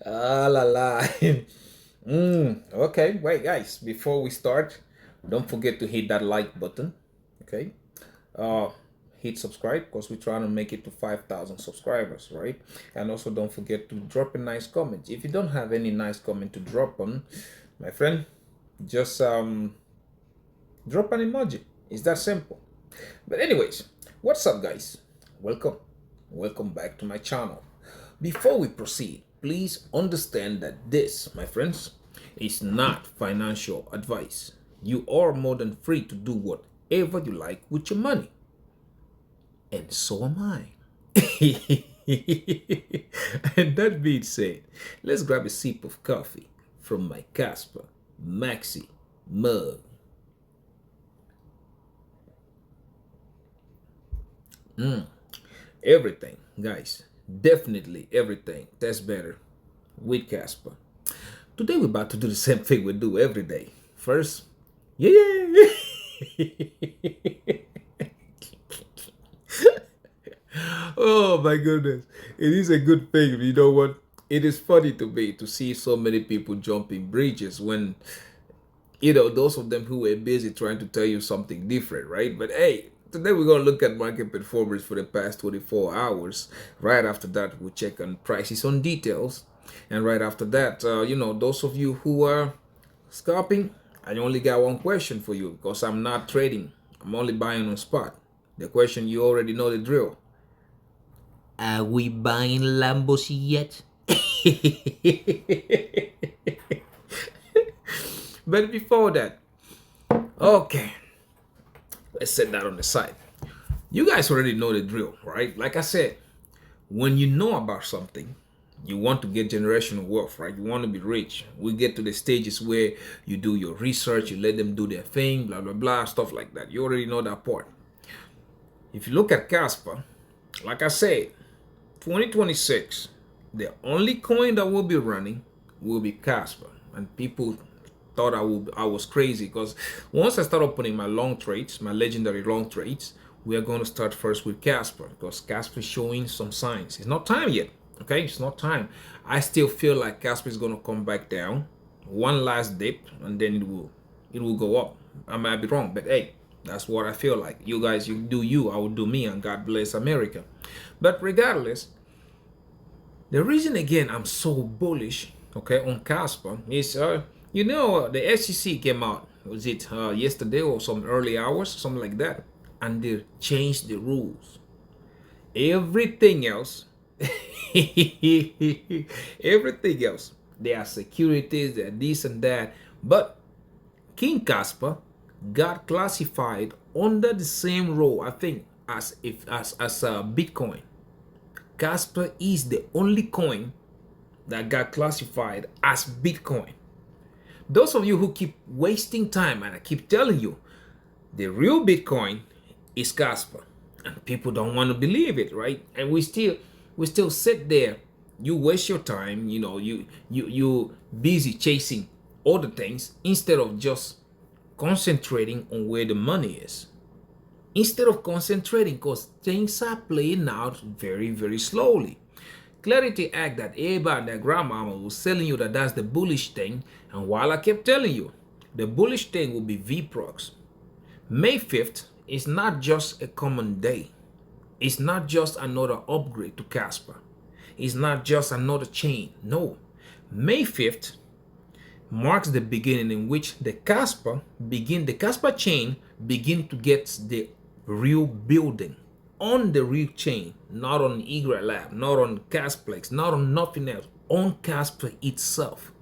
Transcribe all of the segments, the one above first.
Ah la la. Okay, wait guys, before we start, don't forget to hit that like button. Okay. Uh hit subscribe because we're trying to make it to 5,000 subscribers, right? And also don't forget to drop a nice comment. If you don't have any nice comment to drop on, my friend, just drop an emoji. It's that simple. But anyways, what's up guys? Welcome. Welcome back to my channel. Before we proceed, please understand that this, my friends, is not financial advice. You are more than free to do whatever you like with your money. And so am I. And that being said, let's grab a sip of coffee from my Kaspa Maxi mug. Everything, guys, definitely everything tastes better with Kaspa. Today we're about to do the same thing we do every day. First, yeah. Oh my goodness. It is a good thing. You know what? It is funny to me to see so many people jumping bridges when, those of them who were busy trying to tell you something different, right? But hey, today we're going to look at market performance for the past 24 hours. Right after that, we'll check on prices on details. And right after that, those of you who are scalping, I only got one question for you because I'm not trading. I'm only buying on spot. The question, you already know the drill. Are we buying Lambos yet? But before that, okay, let's set that on the side. You guys already know the drill, right? Like I said, when you know about something, you want to get generational wealth, right? You want to be rich. We get to the stages where you do your research, you let them do their thing, blah, blah, blah, stuff like that. You already know that part. If you look at Kaspa, like I said, 2026, the only coin that will be running will be Kaspa. And people thought I was crazy because once I started putting my long trades, my legendary long trades, we are going to start first with Kaspa because Kaspa is showing some signs. It's not time yet. Okay, it's not time. I still feel like Kaspa is going to come back down, one last dip, and then it will go up. I might be wrong, but hey, that's what I feel like. You guys, you do you, I will do me, and God bless America. But regardless, the reason again I'm so bullish, okay, on Kaspa is, the SEC came out, was it yesterday or some early hours, something like that, and they changed the rules. Everything else, everything else, they are securities, they are this and that, but King Kaspa got classified under the same rule, I think, as Bitcoin. Kaspa is the only coin that got classified as Bitcoin. Those of you who keep wasting time, and I keep telling you, the real Bitcoin is Kaspa, and people don't want to believe it, right? And we still sit there. You waste your time, you busy chasing other things instead of just concentrating on where the money is. Instead of concentrating, because things are playing out very, very slowly. Clarity Act that everybody and their grandmama was telling you that that's the bullish thing. And while I kept telling you, the bullish thing will be VPROX. May 5th is not just a common day. It's not just another upgrade to Kaspa. It's not just another chain. No. May 5th marks the beginning in which the Kaspa chain begin to get the real building on the real chain, not on Egra Lab, not on Casplex, not on nothing else, on Kaspa itself.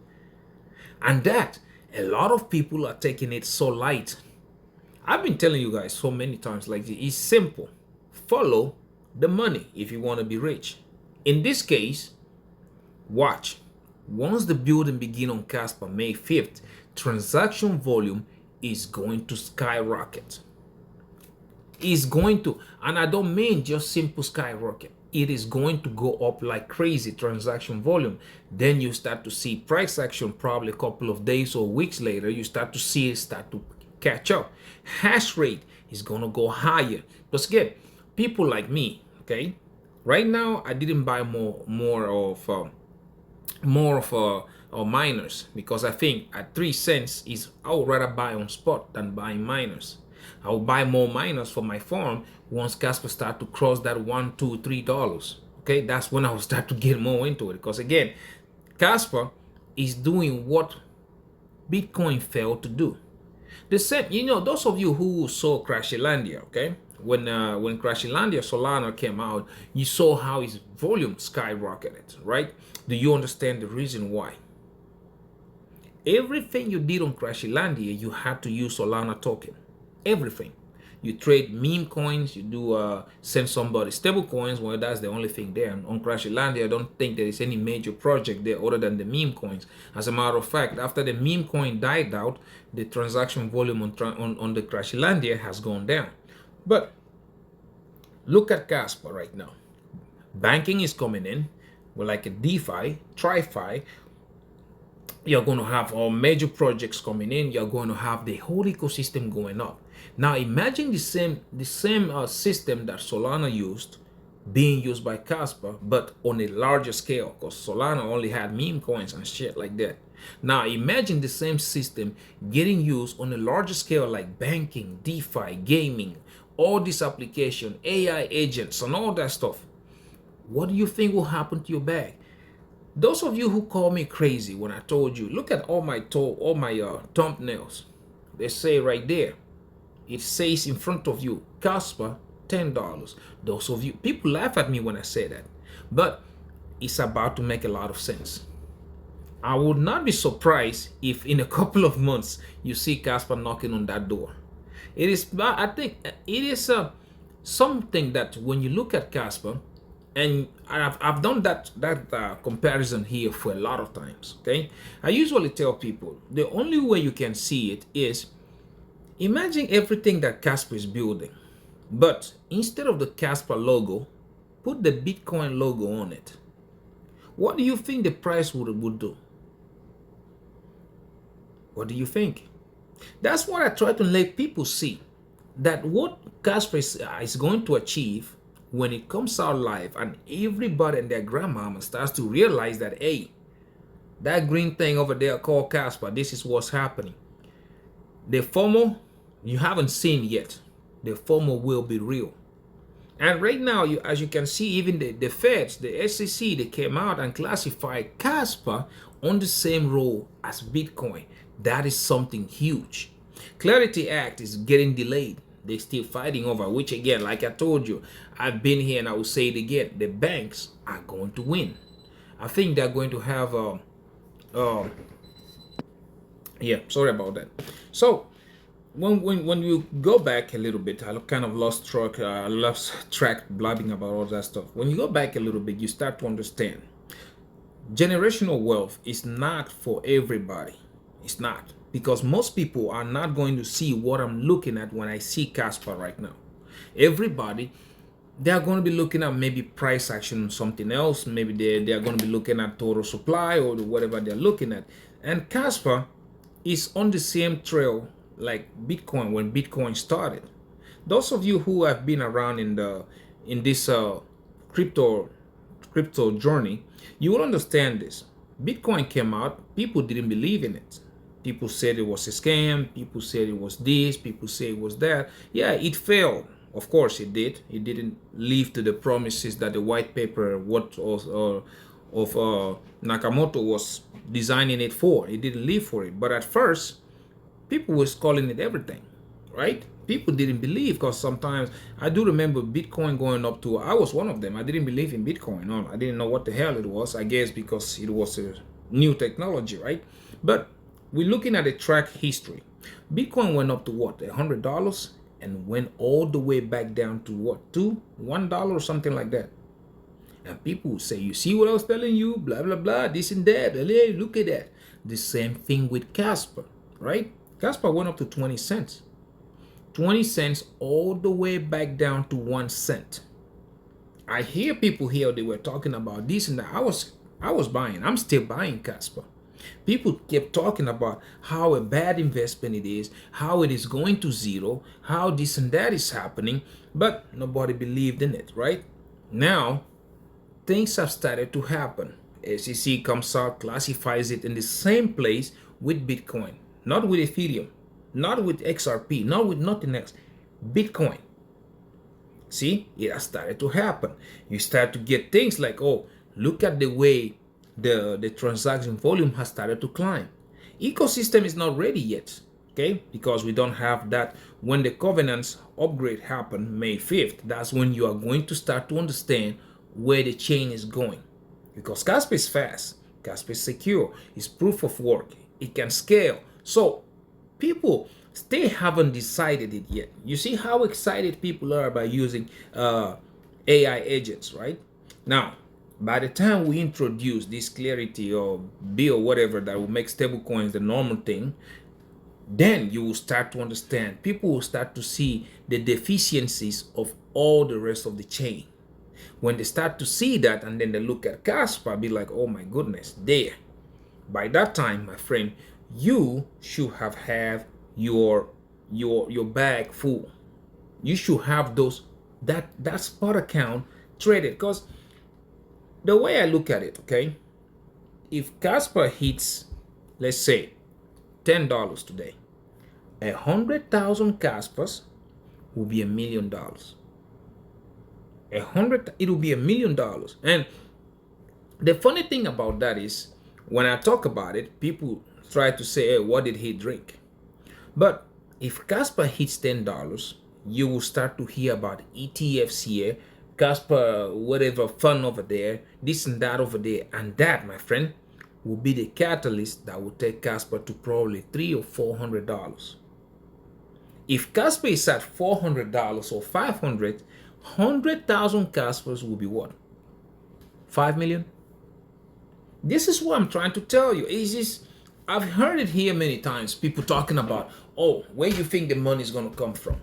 And that, a lot of people are taking it so light. I've been telling you guys so many times, like, it's simple. Follow the money if you want to be rich. In this case, watch. Once the building begin on Kaspa May 5th, transaction volume is going to skyrocket. Is going to, and I don't mean just simple skyrocket. It is going to go up like crazy, transaction volume. Then you start to see price action probably a couple of days or weeks later. You start to see it start to catch up. Hash rate is going to go higher. Because again, people like me, okay, Right now, I didn't buy more of miners, because I think at 3 cents is I would rather buy on spot than buying miners. I will buy more miners for my farm once Casper start to cross that $1, $2, $3. Okay, that's when I will start to get more into it, because again, Casper is doing what Bitcoin failed to do. The same, those of you who saw Crashilandia, okay? When Crashilandia Solana came out, you saw how his volume skyrocketed, right? Do you understand the reason why? Everything you did on Crashilandia, you had to use Solana token. Everything. You trade meme coins, you do send somebody stable coins. Well, that's the only thing there. On Crashilandia, I don't think there is any major project there other than the meme coins. As a matter of fact, after the meme coin died out, the transaction volume on the Crashilandia has gone down. But look at Kaspa right now. Banking is coming in. We're like a DeFi, TriFi. You're going to have all major projects coming in. You're going to have the whole ecosystem going up. Now imagine the same system that Solana used being used by Kaspa, but on a larger scale, because Solana only had meme coins and shit like that. Now imagine the same system getting used on a larger scale, like banking, DeFi, gaming, all this application, AI agents, and all that stuff. What do you think will happen to your bag? Those of you who call me crazy when I told you, look at all my thumbnails. They say right there, it says in front of you, Kaspa, $10. Those of you, people laugh at me when I say that, but it's about to make a lot of sense. I would not be surprised if in a couple of months you see Kaspa knocking on that door. It is, I think, it is something that when you look at Kaspa, and I've done that comparison here for a lot of times. Okay, I usually tell people the only way you can see it is imagine everything that Kaspa is building, but instead of the Kaspa logo, put the Bitcoin logo on it. What do you think the price would do? What do you think? That's what I try to let people see, that what Kaspa is going to achieve when it comes out live and everybody and their grandmama starts to realize that, hey, that green thing over there called Kaspa, this is what's happening. The FOMO, you haven't seen yet. The FOMO will be real. And right now, as you can see, even the Feds, the SEC, they came out and classified Kaspa on the same role as Bitcoin. That is something huge. Clarity Act is getting delayed. They're still fighting over, which again, like I told you, I've been here and I will say it again, the banks are going to win. I think they're going to have yeah, sorry about that. So when you go back a little bit, I kind of lost track blabbing about all that stuff. When you go back a little bit, you start to understand generational wealth is not for everybody. It's not. Because most people are not going to see what I'm looking at when I see Kaspa right now. Everybody, they are going to be looking at maybe price action on something else. Maybe they are going to be looking at total supply or whatever they're looking at. And Kaspa is on the same trail like Bitcoin when Bitcoin started. Those of you who have been around in this crypto journey, you will understand this. Bitcoin came out, people didn't believe in it. People said it was a scam. People said it was this. People say it was that. Yeah, it failed. Of course it did. It didn't live to the promises that the white paper of Nakamoto was designing it for. It didn't live for it. But at first, people was calling it everything, right? People didn't believe, because sometimes I do remember Bitcoin going up to, I was one of them. I didn't believe in Bitcoin. No, I didn't know what the hell it was. I guess because it was a new technology, right? But we're looking at a track history. Bitcoin went up to what, $100, and went all the way back down to what, $1 or something like that. And people would say, you see what I was telling you, blah, blah, blah, this and that, hey, look at that. The same thing with Kaspa, right? Kaspa went up to 20 cents. 20 cents all the way back down to 1 cent. I hear people here, they were talking about this and that. I was buying, I'm still buying Kaspa. People kept talking about how a bad investment it is, how it is going to zero, how this and that is happening, but nobody believed in it, right? Now, things have started to happen. SEC comes out, classifies it in the same place with Bitcoin, not with Ethereum, not with XRP, not with nothing else. Bitcoin. See, it has started to happen. You start to get things like, oh, look at the way the transaction volume has started to climb. Ecosystem is not ready yet, okay? Because we don't have that. When the covenants upgrade happen May 5th, that's when you are going to start to understand where the chain is going. Because Kaspa is fast, Kaspa is secure, it's proof of work, it can scale. So people still haven't decided it yet. You see how excited people are about using AI agents, right? Now, by the time we introduce this Clarity or bill, whatever, that will make stablecoins the normal thing, then you will start to understand. People will start to see the deficiencies of all the rest of the chain. When they start to see that, and then they look at Kaspa, be like, oh my goodness, there. By that time, my friend, you should have had your bag full. You should have that spot account traded. Because the way I look at it, okay, if Kaspa hits, let's say, $10 today, 100,000 Kaspas will be $1 million. It will be $1 million. And the funny thing about that is, when I talk about it, people try to say, hey, what did he drink? But if Kaspa hits $10, you will start to hear about ETFs here, Kaspa, whatever fund over there, this and that over there. And that, my friend, will be the catalyst that will take Kaspa to probably $300 or $400. If Kaspa is at $400 or $500, 100,000 Kaspas will be what? 5 million? This is what I'm trying to tell you. It's just, I've heard it here many times, people talking about, oh, where you think the money is going to come from?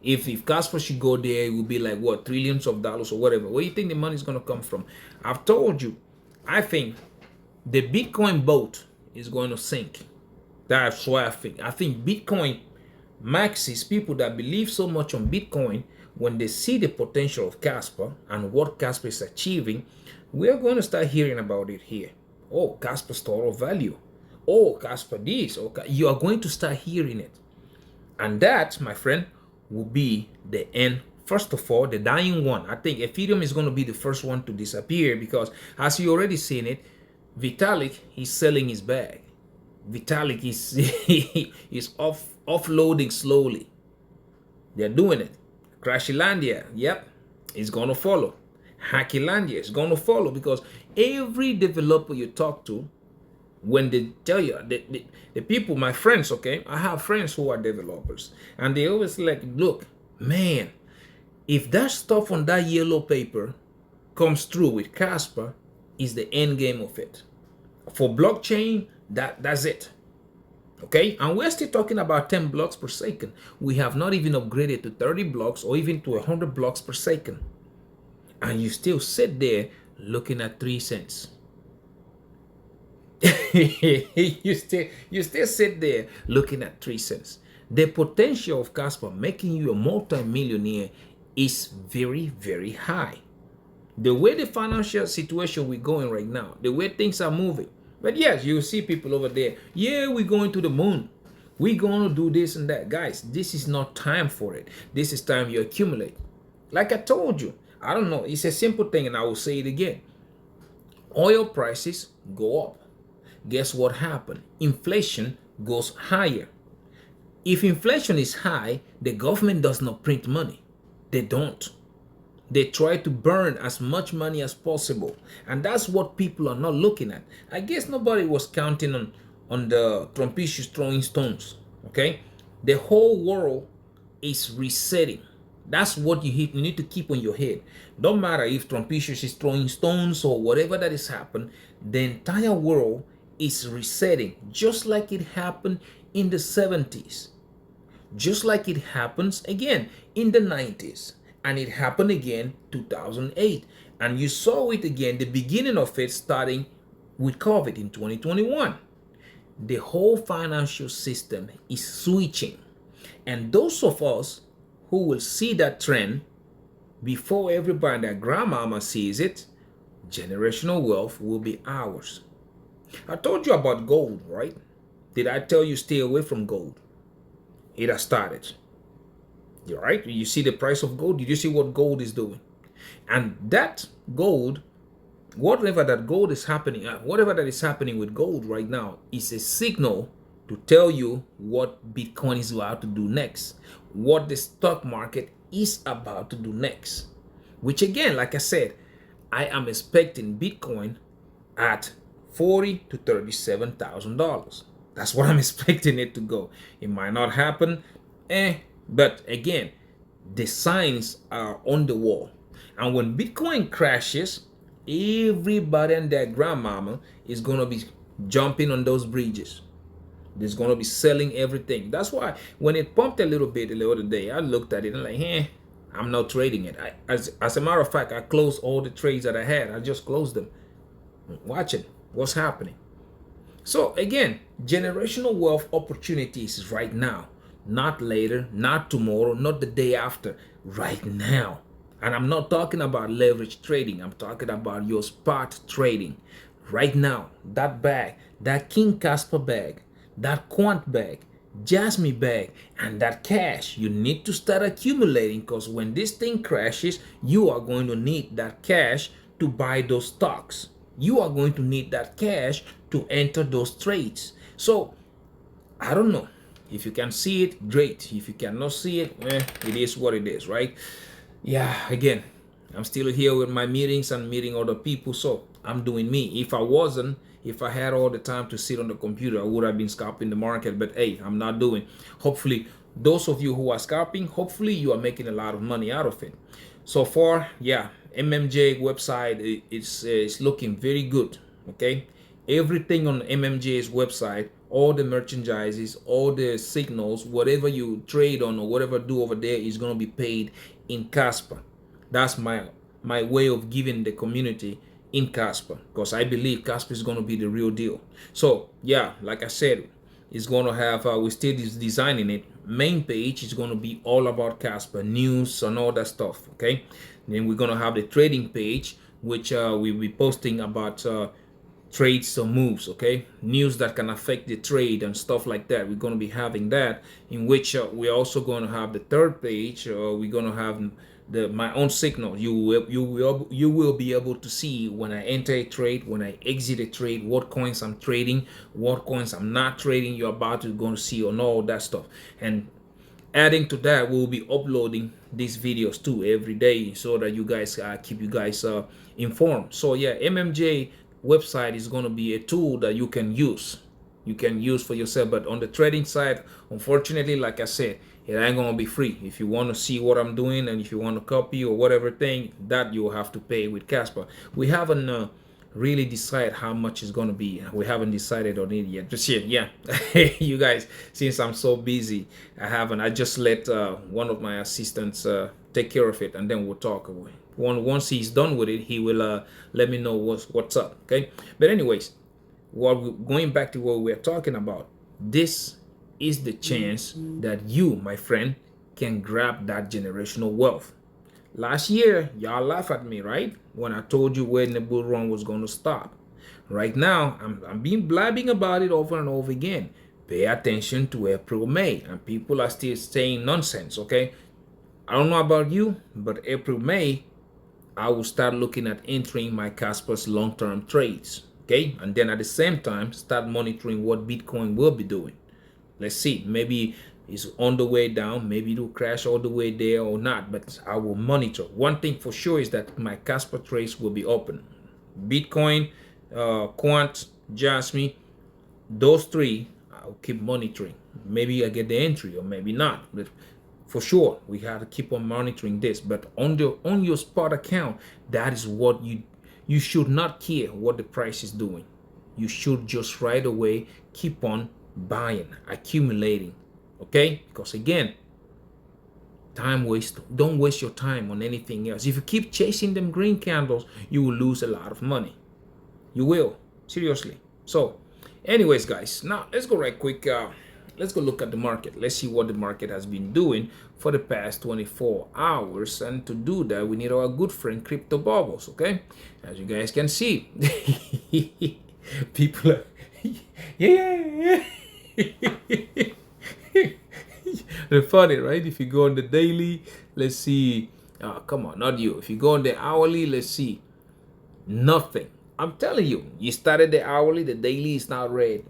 If Kaspa should go there, it will be like what, trillions of dollars or whatever. Where you think the money is going to come from? I've told you, I think the Bitcoin boat is going to sink. That's what I think. I think Bitcoin maxes, people that believe so much on Bitcoin, when they see the potential of Kaspa and what Kaspa is achieving, we are going to start hearing about it here. Oh, Kaspa store of value. Oh, Kaspa this. Oh, you are going to start hearing it. And that, my friend, will be the end. First of all, the dying one. I think Ethereum is going to be the first one to disappear because, as you already seen it, Vitalik is selling his bag. Vitalik is is offloading slowly. They're doing it. Crashilandia, yep, is going to follow. Hackylandia is going to follow, because every developer you talk to, when they tell you, the people, my friends, okay, I have friends who are developers, and they always like, look, man, if that stuff on that yellow paper comes through with Kaspa, is the end game of it. For blockchain, that's it. Okay, and we're still talking about 10 blocks per second. We have not even upgraded to 30 blocks or even to 100 blocks per second. And you still sit there looking at 3 cents. you still sit there looking at 3 cents. The potential of Kaspa making you a multi-millionaire is very, very high. The way the financial situation we're going right now, the way things are moving. But yes, you see people over there, yeah, we're going to the moon. We're going to do this and that. Guys, this is not time for it. This is time you accumulate. Like I told you, I don't know, it's a simple thing, and I will say it again. Oil prices go up. Guess what happened? Inflation goes higher. If inflation is high, the government does not print money. They don't. They try to burn as much money as possible. And that's what people are not looking at. I guess nobody was counting on the Trumpicious throwing stones. Okay? The whole world is resetting. That's what you need to keep on your head. Don't matter if Trumpicious is throwing stones or whatever that is happening, the entire world is resetting, just like it happened in the 70s. Just like it happens again in the 90s. And it happened again 2008. And you saw it again, the beginning of it starting with COVID in 2021. The whole financial system is switching. And those of us who will see that trend before everybody, their grandmama sees it, generational wealth will be ours. I told you about gold, right? Did I tell you stay away from gold? It has started. You're right. You see the price of gold. Did you see what gold is doing? And that gold, whatever that is happening with gold right now is a signal to tell you what Bitcoin is about to do next, what the stock market is about to do next. Which again, like I said, I am expecting Bitcoin at $40,000 to $37,000. That's what I'm expecting it to go. It might not happen, but again, the signs are on the wall. And when Bitcoin crashes, everybody and their grandmama is gonna be jumping on those bridges. There's gonna be selling everything. That's why when it pumped a little bit the other day, I looked at it and like, I'm not trading it. As a matter of fact, I closed all the trades that I had. I just closed them. Watching what's happening. So again, generational wealth opportunities right now, not later, not tomorrow, not the day after, right now. And I'm not talking about leverage trading. I'm talking about your spot trading. Right now, that bag, that King Kaspa bag, that Quant bag, Jasmine bag, and that cash, you need to start accumulating, because when this thing crashes, you are going to need that cash to buy those stocks. You are going to need that cash to enter those trades. So, I don't know. If you can see it, great. If you cannot see it, it is what it is, right? Yeah, again, I'm still here with my meetings and meeting other people, so I'm doing me. If I had all the time to sit on the computer, I would have been scalping the market, but hey, I'm not doing. Hopefully, those of you who are scalping, hopefully you are making a lot of money out of it. So far, yeah, MMJ website is looking very good, okay? Everything on MMJ's website, all the merchandises, all the signals, whatever you trade on or whatever do over there is going to be paid in Kaspa. That's my way of giving the community in Kaspa, because I believe Kaspa is going to be the real deal. So yeah, like I said, it's going to have we're still designing it. Main page is going to be all about Kaspa, news and all that stuff, okay? Then we're going to have the trading page, which we'll be posting about trades or moves, okay, news that can affect the trade and stuff like that. We're going to be having that, in which we're also going to have the third page. We're going to have my own signal. You will be able to see when I enter a trade, when I exit a trade, what coins I'm trading, what coins I'm not trading. You're about to going to see on all that stuff. And adding to that, we'll be uploading these videos too every day, so that you guys keep you guys informed. So yeah, MMJ website is going to be a tool that you can use for yourself. But on the trading side, unfortunately, like I said, it ain't going to be free. If you want to see what I'm doing and if you want to copy or whatever thing, that you'll have to pay with Kaspa. We haven't really decided how much it's going to be. We haven't decided on it yet. Just yet, yeah. You guys, since I'm so busy, I just let one of my assistants take care of it, and then we'll talk. Once he's done with it, he will let me know what's up, okay? But anyways, going back to what we're talking about, this is the chance that you, my friend, can grab that generational wealth. Last year, y'all laughed at me, right? When I told you when the bull run was going to stop. Right now, I'm being blabbing about it over and over again. Pay attention to April, May, and people are still saying nonsense, okay? I don't know about you, but April, May, I will start looking at entering my Kaspa's long-term trades, okay? And then at the same time, start monitoring what Bitcoin will be doing. Let's see, maybe it's on the way down, maybe it will crash all the way there or not, but I will monitor. One thing for sure is that my Kaspa trades will be open. Bitcoin, Quant, Jasmine, those three, I'll keep monitoring. Maybe I get the entry or maybe not, but for sure, we have to keep on monitoring this. But on your spot account, that is what you should not care what the price is doing. You should just right away keep on buying, accumulating, okay? Because again, time waste. Don't waste your time on anything else. If you keep chasing them green candles, you will lose a lot of money. You will, seriously. So anyways, guys, now let's go right quick let's go look at the market. Let's see what the market has been doing for the past 24 hours. And to do that, we need our good friend Crypto Bubbles, okay? As you guys can see, people are, yeah. They're funny, right? If you go on the daily, let's see. Oh, come on, not you. If you go on the hourly, let's see. Nothing. I'm telling you, you started the hourly, the daily is not red.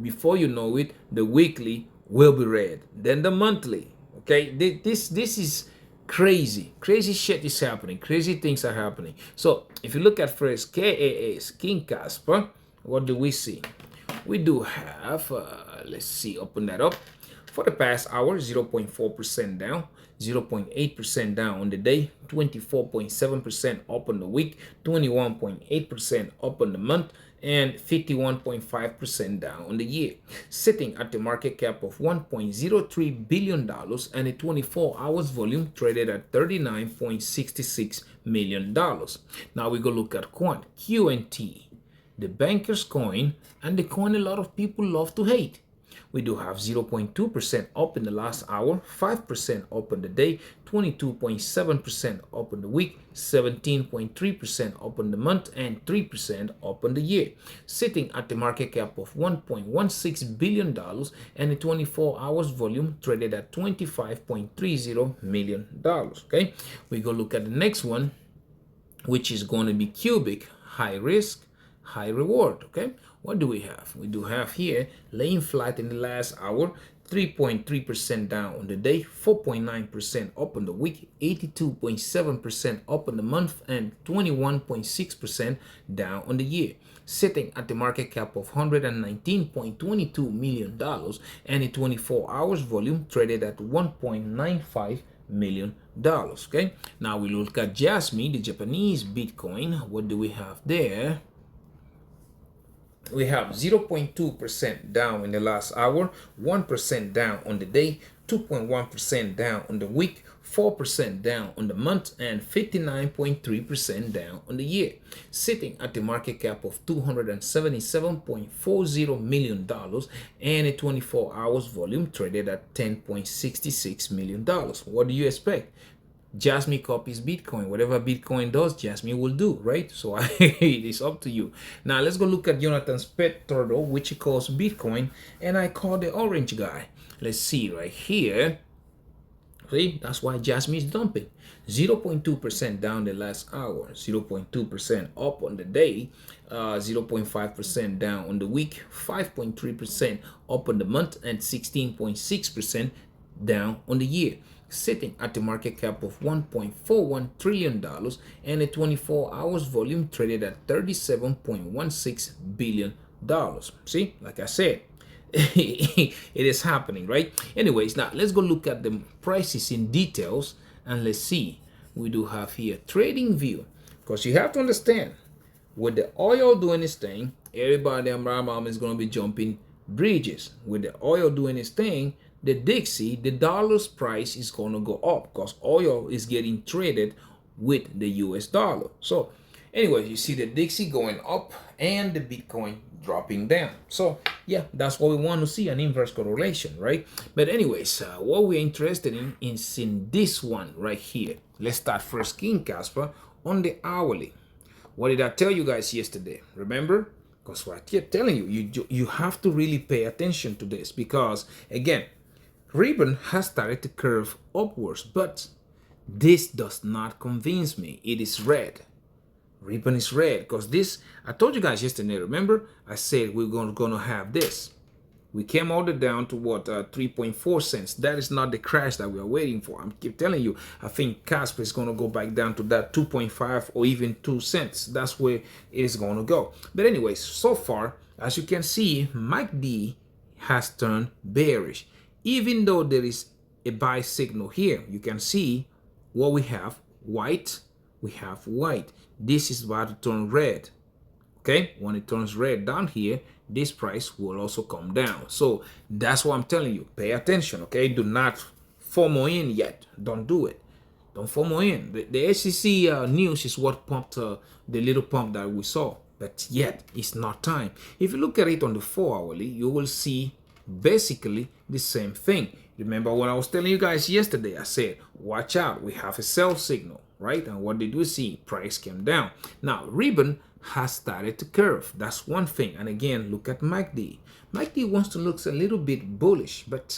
Before you know it, the weekly will be red. Then the monthly. Okay, this is crazy. Crazy shit is happening. Crazy things are happening. So if you look at first KAS, King Kaspa, what do we see? We do have, let's see, open that up. For the past hour, 0.4% down, 0.8% down on the day, 24.7% up on the week, 21.8% up on the month, and 51.5% down on the year, sitting at the market cap of $1.03 billion and a 24 hours volume traded at $39.66 million. Now we go look at coin, QNT, the banker's coin, and the coin a lot of people love to hate. We do have 0.2% up in the last hour, 5% up on the day, 22.7% up on the week, 17.3% up on the month, and 3% up on the year, sitting at the market cap of $1.16 billion and a 24 hours volume traded at $25.30 million. Okay, we go look at the next one, which is going to be Cubic, high risk, high reward. Okay, what do we have? We do have here laying flat in the last hour, 3.3% down on the day, 4.9% up on the week, 82.7% up on the month, and 21.6% down on the year, sitting at the market cap of $119.22 million and a 24 hours volume traded at $1.95 million. Okay, now we look at Jasmine, the Japanese Bitcoin. What do we have there? We have 0.2% down in the last hour, 1% down on the day, 2.1% down on the week, 4% down on the month, and 59.3% down on the year, sitting at the market cap of $277.40 million and a 24 hours volume traded at $10.66 million. What do you expect? Jasmine copies Bitcoin. Whatever Bitcoin does, Jasmine will do, right? So it is up to you. Now let's go look at Jonathan's pet turtle, which he calls Bitcoin, and I call the orange guy. Let's see right here. See, that's why Jasmine is dumping. 0.2% down the last hour, 0.2% up on the day, 0.5% down on the week, 5.3% up on the month, and 16.6% down on the year, sitting at the market cap of $1.41 trillion and a 24 hours volume traded at $37.16 billion. See, like I said, it is happening, right? Anyways, now let's go look at the prices in details and let's see. We do have here trading view, because you have to understand, with the oil doing its thing, everybody around is going to be jumping bridges. With the oil doing its thing, the Dixie, the dollar's price is going to go up because oil is getting traded with the US dollar. So anyway, you see the Dixie going up and the Bitcoin dropping down. So yeah, that's what we want to see, an inverse correlation, right? But anyways, what we're interested in is in this one right here. Let's start first, King Kaspa, on the hourly. What did I tell you guys yesterday? Remember? Because what I keep telling you, you have to really pay attention to this, because again, ribbon has started to curve upwards, but this does not convince me. It is red. Ribbon is red because this, I told you guys yesterday, remember? I said we're going to have this. We came all the way down to what, 3.4 cents. That is not the crash that we are waiting for. I keep telling you, I think Kaspa is going to go back down to that 2.5 or even 2 cents. That's where it is going to go. But anyways, so far, as you can see, MACD has turned bearish. Even though there is a buy signal here, you can see what we have, white, we have white. This is about to turn red. Okay, when it turns red down here, this price will also come down. So that's what I'm telling you. Pay attention, okay? Do not FOMO in yet. Don't do it. Don't FOMO in. The SEC news is what pumped the little pump that we saw. But yet, it's not time. If you look at it on the 4 hourly, you will see basically the same thing. Remember when I was telling you guys yesterday, I said, watch out, we have a sell signal, right? And what did we see? Price came down. Now, ribbon has started to curve. That's one thing. And again, look at MACD. MACD wants to look a little bit bullish, but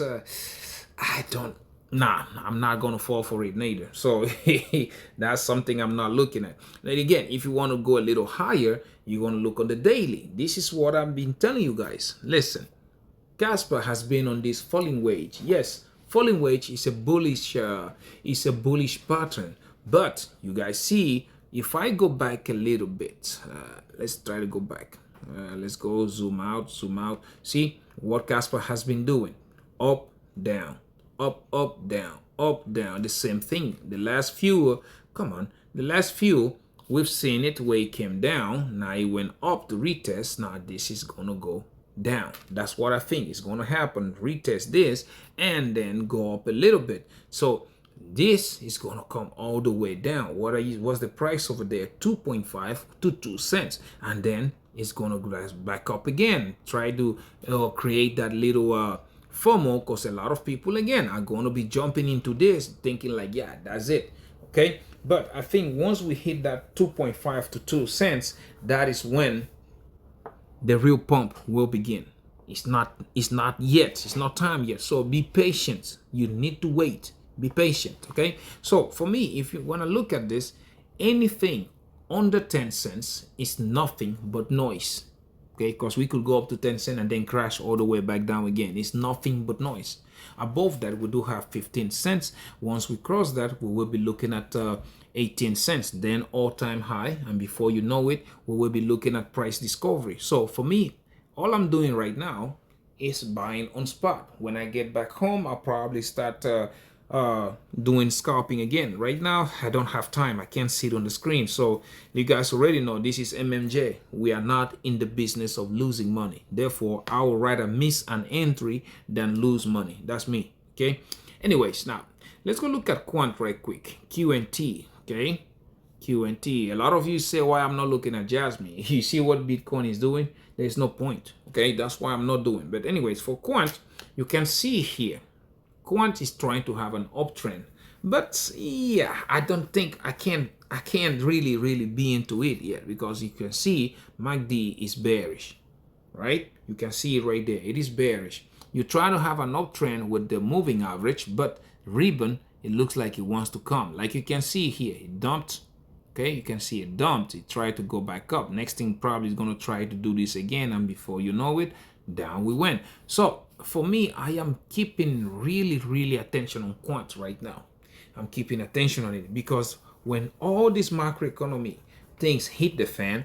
I'm not going to fall for it neither. So that's something I'm not looking at. And again, if you want to go a little higher, you want to look on the daily. This is what I've been telling you guys. Listen, Kaspa has been on this falling wedge. Yes, falling wedge is a bullish pattern. But you guys see, if I go back a little bit, let's try to go back. Let's go zoom out. See what Kaspa has been doing: up, down, up, down, up, down. The same thing. The last few, we've seen it where it came down. Now it went up to retest. Now this is gonna go down. That's what I think is gonna happen. Retest this and then go up a little bit. So this is gonna come all the way down. What's the price over there? 2.5 to 2 cents, and then it's gonna go back up again. Try to create that little FOMO, because a lot of people again are going to be jumping into this thinking like, yeah, that's it. Okay, but I think once we hit that 2.5 to 2 cents, that is when the real pump will begin. It's not yet. It's not time yet. So be patient. You need to wait. Be patient. Okay, so for me, if you want to look at this, anything under 10 cents is nothing but noise. Okay, because we could go up to 10 cents and then crash all the way back down again. It's nothing but noise. Above that, we do have 15 cents. Once we cross that, we will be looking at 18 cents, then all-time high. And before you know it, we will be looking at price discovery. So for me, all I'm doing right now is buying on spot. When I get back home, I'll probably start doing scalping again. Right now, I don't have time. I can't sit on the screen. So you guys already know this is MMJ. We are not in the business of losing money. Therefore, I would rather miss an entry than lose money. That's me. Okay. Anyways, now let's go look at quant right quick. QNT. Okay. QNT. A lot of you say why I'm not looking at Jasmine. You see what Bitcoin is doing? There's no point. Okay. That's why I'm not doing. But anyways, for quant, you can see here, quant is trying to have an uptrend, but yeah, I don't think I can't really be into it yet, because you can see MACD is bearish, right? You can see it right there. It is bearish. You try to have an uptrend with the moving average, but ribbon, it looks like it wants to come. Like you can see here, it dumped. Okay, you can see it dumped. It tried to go back up. Next thing probably is going to try to do this again, and before you know it, down we went. So for me, I am keeping really attention on quant right now. I'm keeping attention on it, because when all this macroeconomy things hit the fan,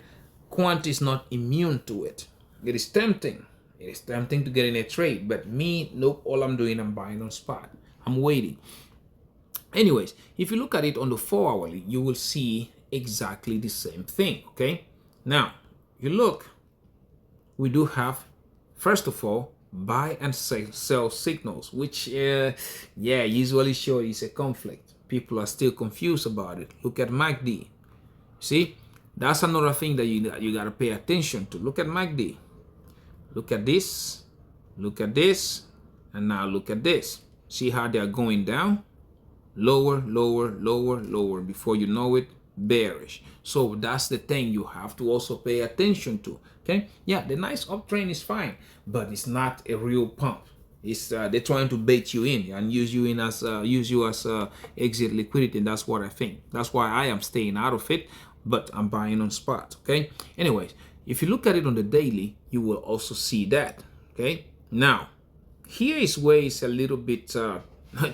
quant is not immune to it. It is tempting. It is tempting to get in a trade, but me, nope. All I'm doing, I'm buying on spot. I'm waiting. Anyways, if you look at it on the 4-hourly, you will see exactly the same thing. Okay, now you look, we do have, first of all, buy and sell signals, which usually show is a conflict. People are still confused about it. Look at MACD. See, that's another thing that you got to pay attention to. Look at MACD. Look at this, and now look at this. See how they are going down? Lower. Before you know it, bearish. So that's the thing you have to also pay attention to. Okay, yeah, the nice uptrend is fine, but it's not a real pump. It's they're trying to bait you in and use you as exit liquidity. And that's what I think. That's why I am staying out of it, but I'm buying on spot. Okay, anyways, if you look at it on the daily, you will also see that. Okay, now here is where it's a little bit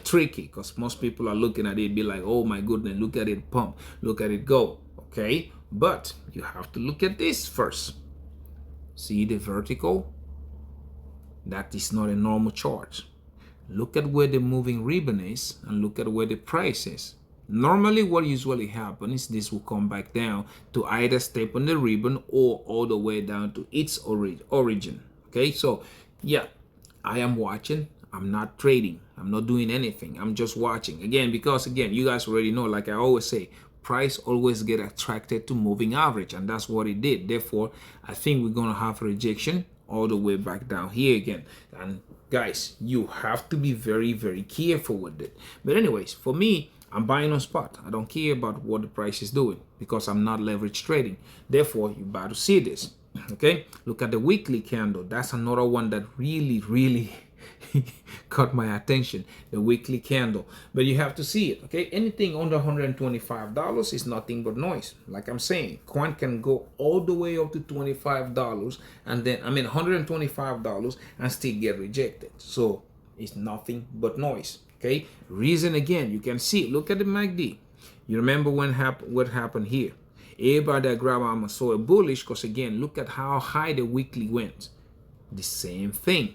tricky, because most people are looking at it, be like, oh my goodness, look at it pump, look at it go. Okay, but you have to look at this first. See the vertical? That is not a normal chart. Look at where the moving ribbon is and look at where the price is. Normally what usually happens is this will come back down to either step on the ribbon or all the way down to its origin. Okay, so yeah, I am watching. I'm not trading. I'm not doing anything. I'm just watching. Again, because again, you guys already know, like I always say, price always get attracted to moving average, and that's what it did. Therefore, I think we're going to have rejection all the way back down here again. And guys, you have to be very, very careful with it. But anyways, for me, I'm buying on spot. I don't care about what the price is doing because I'm not leverage trading. Therefore, you about to see this. Okay, look at the weekly candle. That's another one that really caught my attention, the weekly candle. But you have to see it. Okay, anything under $125 is nothing but noise. Like I'm saying, coin can go all the way up to $25, and then $125 and still get rejected. So it's nothing but noise. Okay, reason again, you can see, look at the MACD. You remember what happened here? Everybody that grabbed I'm so a bullish, because again, look at how high the weekly went. The same thing.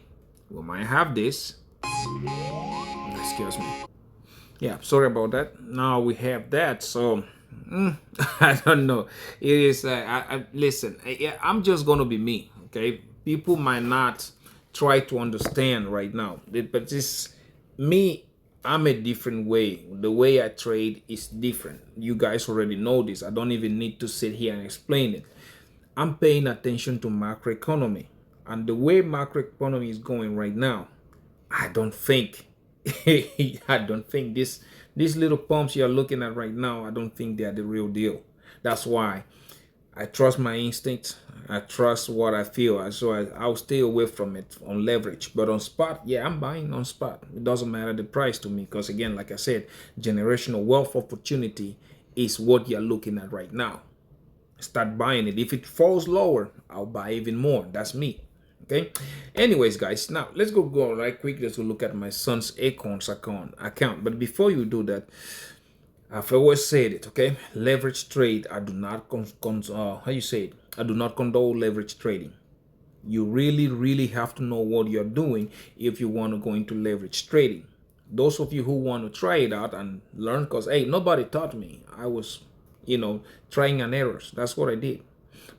We might have this. Excuse me. Yeah, sorry about that. Now we have that. So I don't know. It is. Listen. I'm just gonna be me. Okay. People might not try to understand right now, but this me. I'm a different way. The way I trade is different. You guys already know this. I don't even need to sit here and explain it. I'm paying attention to macroeconomy. And the way macroeconomy is going right now, I don't think these little pumps you're looking at right now, I don't think they're the real deal. That's why I trust my instinct. I trust what I feel. So I'll stay away from it on leverage. But on spot, yeah, I'm buying on spot. It doesn't matter the price to me because, again, like I said, generational wealth opportunity is what you're looking at right now. Start buying it. If it falls lower, I'll buy even more. That's me. Okay. Anyways, guys, now let's go right quick. Let's go look at my son's Acorns account. But before you do that, I've always said it, okay? Leverage trade, I do not I do not condone leverage trading. You really have to know what you're doing if you want to go into leverage trading. Those of you who want to try it out and learn, because hey, nobody taught me. I was, trying and errors. That's what I did.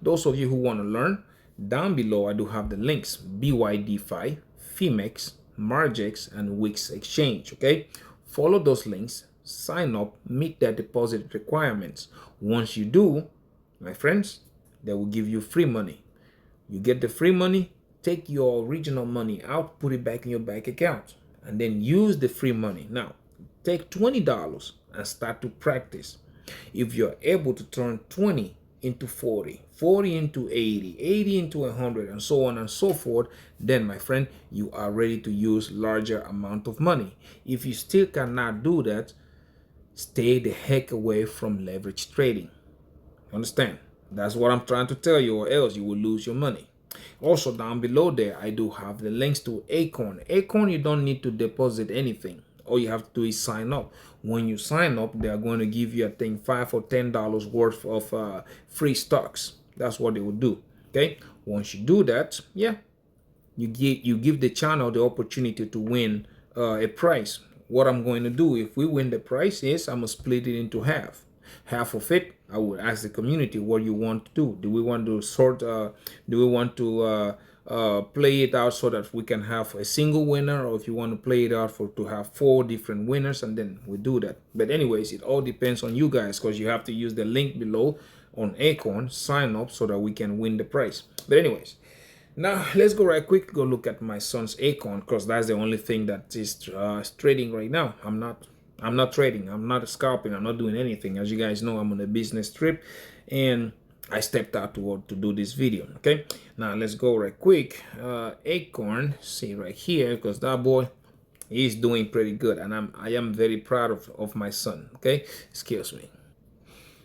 Those of you who want to learn, down below I do have the links: Bydfi, Phemex, Margex, and Wix exchange. Okay, follow those links. Sign up, meet their deposit requirements. Once you do, my friends, they will give you free money. You get the free money, take your original money out, put it back in your bank account, and then use the free money. Now, take $20 and start to practice. If you're able to turn 20 into 40, 40 into 80, 80 into 100, and so on and so forth, then my friend, you are ready to use larger amount of money. If you still cannot do that, stay the heck away from leverage trading. Understand? That's what I'm trying to tell you, or else you will lose your money. Also, down below there, I do have the links to Acorn. Acorn, you don't need to deposit anything. All you have to do is sign up. When you sign up, they are going to give you, I think, $5 or $10 worth of free stocks. That's what they will do. Okay? Once you do that, yeah, you give the channel the opportunity to win a prize. What I'm going to do if we win the prize is I'm going to split it into half. Half of it, I would ask the community what you want to do. Do we want to play it out so that we can have a single winner, or if you want to play it out to have 4 different winners, and then we do that. But anyways, it all depends on you guys, because you have to use the link below on Acorn, sign up so that we can win the prize. But anyways, now let's go right quick, go look at my son's Acorn, because that's the only thing that is trading right now. I'm not trading, I'm not scalping, I'm not doing anything. As you guys know, I'm on a business trip and I stepped out to do this video. Okay, now let's go right quick. Acorn, see right here, because that boy, he's doing pretty good, and I am very proud of my son. Okay, excuse me.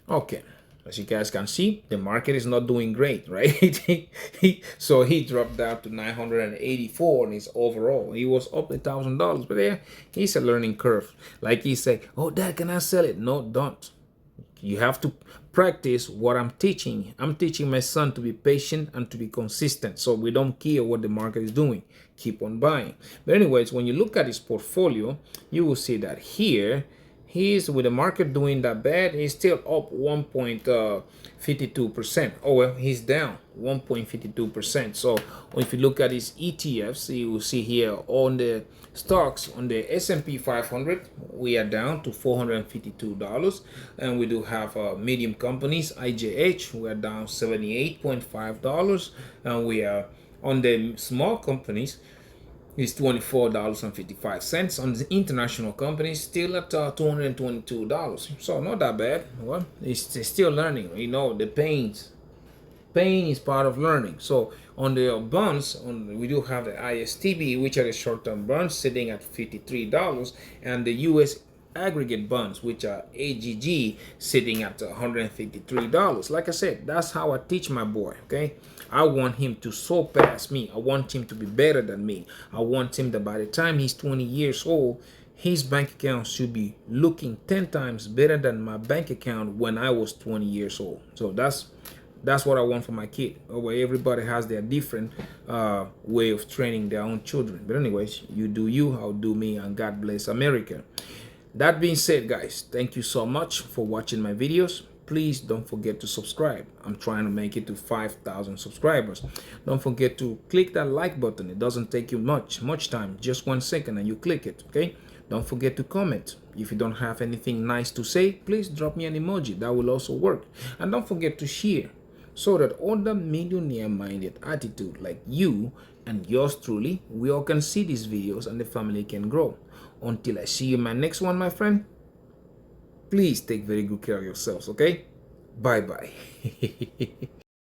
Okay, as you guys can see, the market is not doing great, right? So he dropped down to 984 in his overall. He was up $1,000, but yeah, he's a learning curve. Like he said, oh, Dad, can I sell it? No, don't. You have to practice what I'm teaching. I'm teaching my son to be patient and to be consistent. So we don't care what the market is doing. Keep on buying. But anyways, when you look at his portfolio, you will see that here, he's, with the market doing that bad, he's still up 1.52%. Oh, well, he's down 1.52%. So if you look at his ETFs, you will see here on the stocks, on the S&P 500, we are down to $452. And we do have medium companies, IJH, we are down $78.5. And we are On the small companies, it's $24.55. On the international companies, still at $222. So not that bad. Well, it's still learning. You know, the pain is part of learning. So on the bonds, we do have the ISTB, which are the short-term bonds, sitting at $53, and the US aggregate bonds, which are AGG, sitting at $153. Like I said, that's how I teach my boy. Okay, I want him to surpass me. I want him to be better than me. I want him that by the time he's 20 years old, his bank account should be looking 10 times better than my bank account when I was 20 years old. So that's what I want for my kid. Where everybody has their different way of training their own children. But anyways, you do you, I'll do me, and God bless America. That being said, guys, thank you so much for watching my videos. Please don't forget to subscribe. I'm trying to make it to 5,000 subscribers. Don't forget to click that like button. It doesn't take you much time, just 1 second, and you click it. Okay, don't forget to comment. If you don't have anything nice to say, please drop me an emoji. That will also work. And don't forget to share, so that other millionaire-minded attitude like you and yours truly, we all can see these videos and the family can grow. Until I see you in my next one, my friend, please take very good care of yourselves, okay? Bye-bye.